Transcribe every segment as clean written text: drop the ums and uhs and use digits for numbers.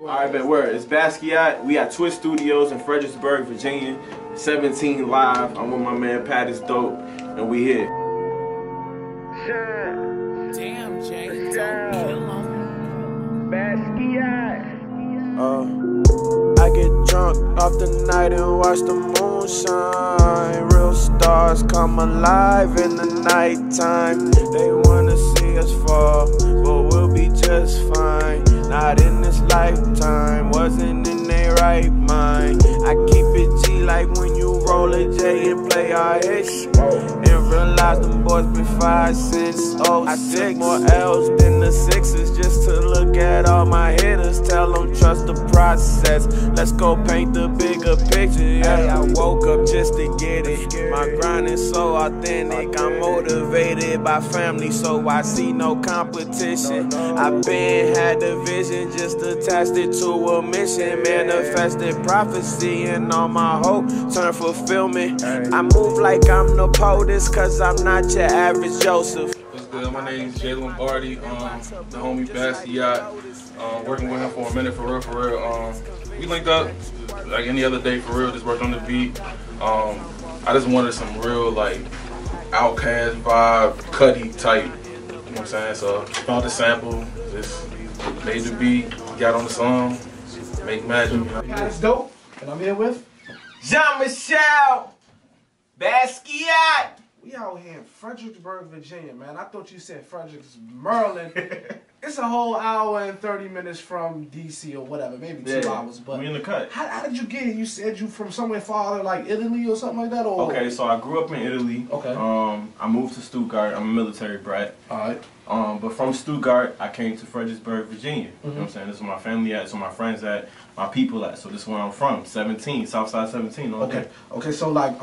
Alright, bet word. It's BAS QUIAT. We at Twitch Studios in Fredericksburg, Virginia. 17 live. I'm with my man PATisDOPE, and we here. Damn, Jay, don't kill him. BAS QUIAT. I get drunk off the night and watch the moon shine. Real stars come alive in the nighttime. They wanna see us fall, but we'll be just fine. Not in this lifetime, wasn't in their right mind. I keep it G like when you roll a J and play our hits. And realize them boys been 5 since 06. I took more L's than the sixes just to look at all my hitters. Tell them trust the process. Let's go paint the bigger picture. Yeah, I woke up just to get it. My grind is so authentic. I'm motivated by family, so I see no competition. I've been had the vision, just attached it to a mission. Manifested prophecy and all my hope turn fulfillment. I move like I'm the POTUS, cause I'm not your average Joseph. What's good? My name's Jay Lombardi, the homie BAS QUIAT. Working with him for a minute, for real. We linked up like any other day, for real. Just worked on the beat. I just wanted some real like Outkast vibe, Cuddy type. You know what I'm saying? So found the sample, just made the beat, got on the song, make magic. You know? PATisDOPE, and I'm here with Jean-Michel! BAS QUIAT! we out here in Fredericksburg, Virginia, man. I thought you said Fredericks, Maryland. It's a whole hour and 30 minutes from DC or whatever, maybe 2 hours. But we in the cut. How did you get here? You said you from somewhere farther, like Italy or something like that? Or? Okay, so I grew up in Italy. Okay. I moved to Stuttgart. I'm a military brat. Alright. But from Stuttgart, I came to Fredericksburg, Virginia. You know what I'm saying? This is where my family at, this is where my friends at, my people at. So this is where I'm from. 17, Southside 17. All day. Okay, so like,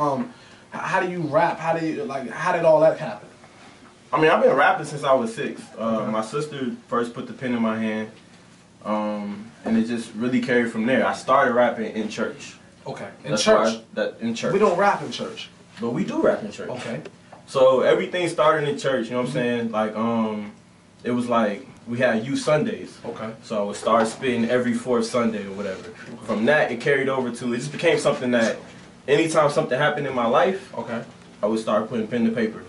how do you rap? How did all that happen? I mean, I've been rapping since I was 6. My sister first put the pen in my hand, and it just really carried from there. I started rapping in church. Okay, in church? In church. We don't rap in church. But we do rap in church. Okay. So everything started in church, you know what I'm saying? Like, it was like, we had youth Sundays. Okay. So I would start spitting every 4th Sunday or whatever. From that, it carried over to, it just became something that anytime something happened in my life, I would start putting pen to paper.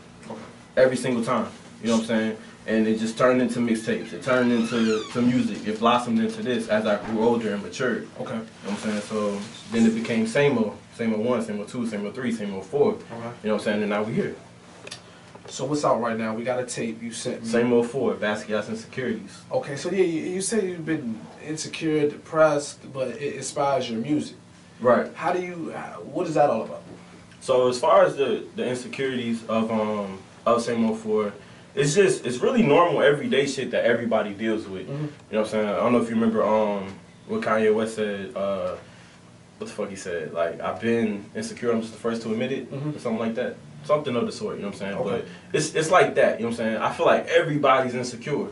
Every single time, you know what I'm saying? And it just turned into mixtapes. It turned into music. It blossomed into this as I grew older and matured. Okay. You know what I'm saying? So then it became SAMO. SAMO 1, SAMO 2, SAMO 3, SAMO 4. You know what I'm saying? And now we're here. So what's out right now? We got a tape you sent me. SAMO 4, BAS QUIAT Insecurities. Okay, so yeah, you say you've been insecure, depressed, but it inspires your music. Right. How do you, what is that all about? So as far as the insecurities of SAMO 4, it's really normal everyday shit that everybody deals with. You know what I'm saying? I don't know if you remember what Kanye West said, what the fuck he said, like, I've been insecure, I'm just the first to admit it, or something like that. Something of the sort, you know what I'm saying? Okay. But it's like that, you know what I'm saying? I feel like everybody's insecure,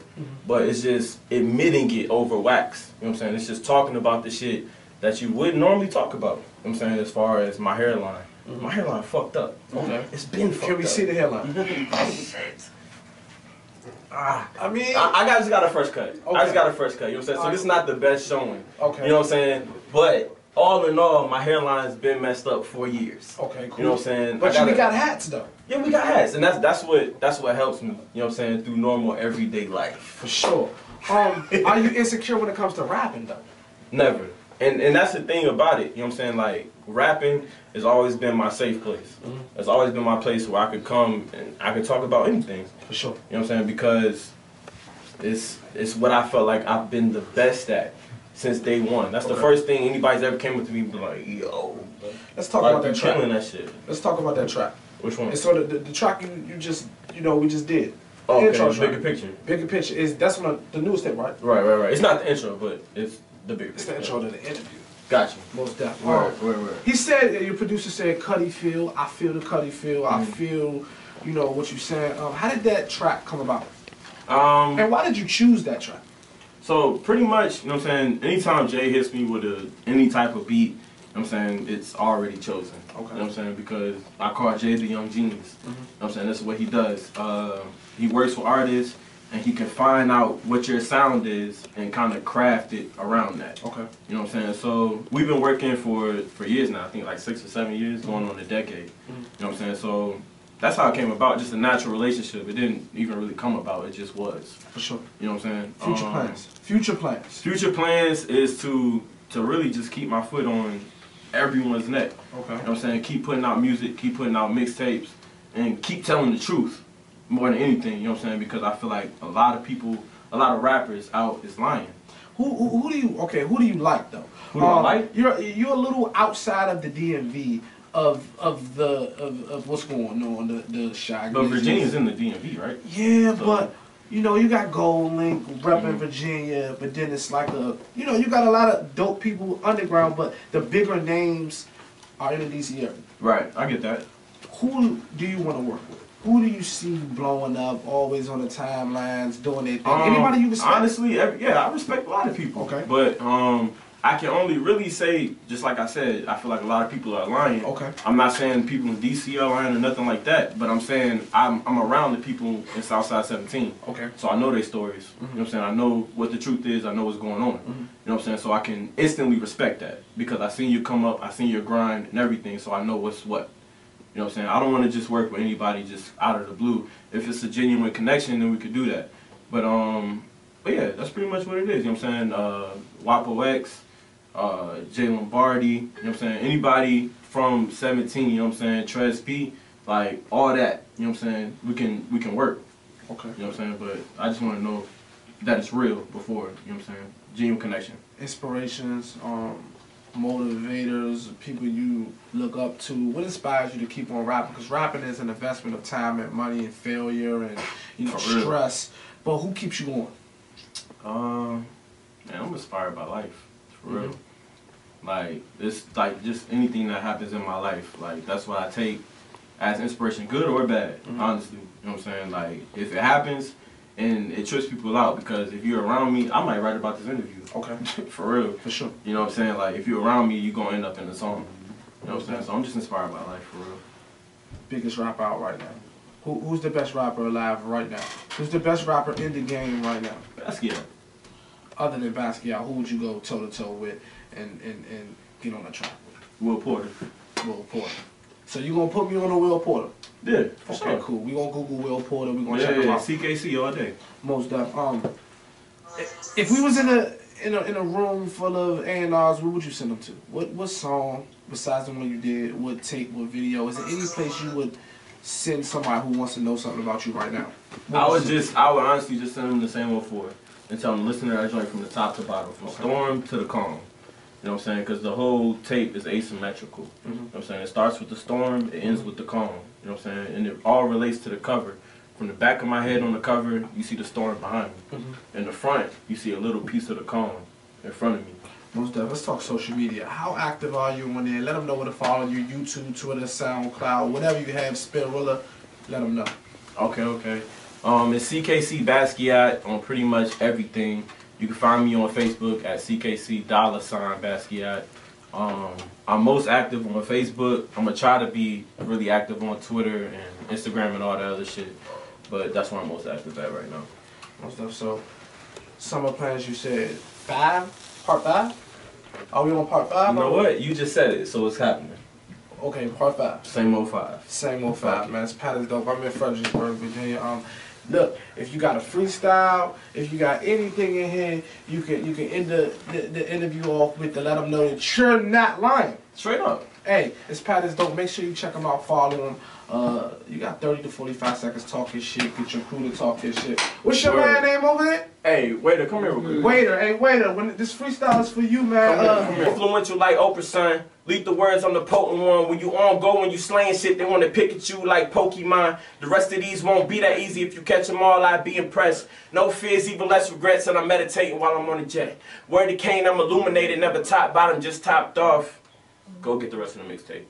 but it's just admitting it over wax, you know what I'm saying? It's just talking about the shit that you wouldn't normally talk about, you know what I'm saying, as far as my hairline. My hairline fucked up. Okay. It's been fucked up. Can we see the hairline? I mean, I just got a fresh cut. Okay. I just got a fresh cut, you know what I'm saying? So this is not the best showing. Okay. You know what I'm saying? But all in all, my hairline's been messed up for years. Okay, cool. You know what I'm saying? But we got hats though. Yeah, we got hats, and that's what helps me. You know what I'm saying? Through normal everyday life. For sure. Are you insecure when it comes to rapping though? Never. And that's the thing about it. You know what I'm saying? Like, rapping has always been my safe place. It's always been my place where I could come and I could talk about anything. For sure. You know what I'm saying? Because it's what I felt like I've been the best at since day one. That's the first thing anybody's ever came up to me and be like, yo. Let's talk about that track. Killing that shit. Let's talk about that track. Which one? And so the track we just did. Oh, okay. Bigger Picture. Bigger Picture that's one of the newest thing, right? Right. It's not the intro, but it's the bigger picture. It's the intro to the interview. Gotcha. Most definitely. Right. He said, your producer said, Cuddy feel, I feel the Cuddy feel, I feel, you know, what you said. How did that track come about? And why did you choose that track? So, pretty much, you know what I'm saying, anytime Jay hits me with any type of beat, you know what I'm saying, it's already chosen. Okay. You know what I'm saying, because I call Jay the young genius. You know what I'm saying, that's what he does. He works with artists, and he can find out what your sound is and kind of craft it around that. Okay. You know what I'm saying? So we've been working for years now. I think like 6 or 7 years, going on a decade. You know what I'm saying? So that's how it came about. Just a natural relationship. It didn't even really come about. It just was. For sure. You know what I'm saying? Future plans. Future plans. Future plans is to really just keep my foot on everyone's neck. Okay. You know what I'm saying? Keep putting out music, keep putting out mixtapes, and keep telling the truth more than anything. You know what I'm saying? Because I feel like a lot of people, a lot of rappers out is lying. Who do you like though? Who do I like? You're a little outside of the DMV of what's going on, the shy. But Virginia's in the DMV, right? Yeah, so, but you know, you got Gold Link repping Virginia, but then it's like you got a lot of dope people underground, but the bigger names are in the DC area. Right, I get that. Who do you want to work with? Who do you see blowing up, always on the timelines, doing their thing? Anybody you respect? Honestly, yeah, I respect a lot of people. Okay. But I can only really say, just like I said, I feel like a lot of people are lying. Okay. I'm not saying people in DC are lying or nothing like that, but I'm saying I'm around the people in Southside 17. Okay. So I know their stories. You know what I'm saying? I know what the truth is. I know what's going on. You know what I'm saying? So I can instantly respect that because I seen you come up, I seen your grind and everything, so I know what's what. You know what I'm saying? I don't want to just work with anybody just out of the blue. If it's a genuine connection, then we could do that. But yeah, that's pretty much what it is. You know what I'm saying? Wapo X, J Lombardi, you know what I'm saying? Anybody from 17, you know what I'm saying? Trez P, like all that, you know what I'm saying? We can work. Okay. You know what I'm saying? But I just want to know that it's real before, you know what I'm saying? Genuine connection. Inspirations, motivators, people you look up to. What inspires you to keep on rapping? Because rapping is an investment of time and money and failure and stress. But who keeps you going? Man, I'm inspired by life, for real. Like it's like just anything that happens in my life. Like that's what I take as inspiration, good or bad. Honestly, you know what I'm saying? Like if it happens. And it trips people out because if you're around me, I might write about this interview. Okay. For real. For sure. You know what I'm saying? Like, if you're around me, you're going to end up in the song. You know what I'm saying? So I'm just inspired by life, for real. Biggest rapper out right now? Who's the best rapper alive right now? Who's the best rapper in the game right now? BAS QUIAT. Other than BAS QUIAT, who would you go toe-to-toe with and get on the track with? Will Porter. Will Porter. So you going to put me on a Will Porter? Yeah, for okay, sure. Cool. We gonna Google Will Porter. We gonna check him out. CKC all day. Most definitely. If we was in a room full of A&Rs, where would you send them to? What song besides the one you did? What tape? What video? Is there any place you would send somebody who wants to know something about you right now? I would honestly just send them the same 1-4 and tell them listen to that joint from the top to bottom, from storm to the calm. You know what I'm saying? Because the whole tape is asymmetrical. You know what I'm saying? It starts with the storm, it ends with the calm. You know what I'm saying? And it all relates to the cover. From the back of my head on the cover, you see the storm behind me. In the front, you see a little piece of the calm in front of me. Most definitely. Let's talk social media. How active are you on there? Let them know where to follow you. YouTube, Twitter, SoundCloud, whatever you have, Spirilla, let them know. Okay. It's CKC BAS QUIAT on pretty much everything. You can find me on Facebook at CKC $BAS QUIAT. I'm most active on Facebook. I'm going to try to be really active on Twitter and Instagram and all that other shit. But that's where I'm most active at right now. Most definitely. So, summer plans, you said 5? Part 5? Are we on part 5? You know what? You just said it, so it's happening. Okay, part 5. Same old 5. Same old 5, man. It's PATisDOPE. I'm in Fredericksburg, Virginia. Look, if you got a freestyle, if you got anything in here, you can end the interview off with to let them know that you're not lying. Straight up. Hey, it's PATisDOPE. Make sure you check them out, follow them. You got 30 to 45 seconds talking shit. Get your crew to talk your shit. What's your man name over there? Hey, waiter, come here real quick. Waiter. When this freestyle is for you, man. Come here. Influential like Oprah, son. Leave the words on the potent one. When you on go, when you slaying shit, they want to pick at you like Pokemon. The rest of these won't be that easy. If you catch them all, I'd be impressed. No fears, even less regrets, and I'm meditating while I'm on the jet. Word to Kane, I'm illuminated, never top bottom, just topped off. Go get the rest of the mixtape.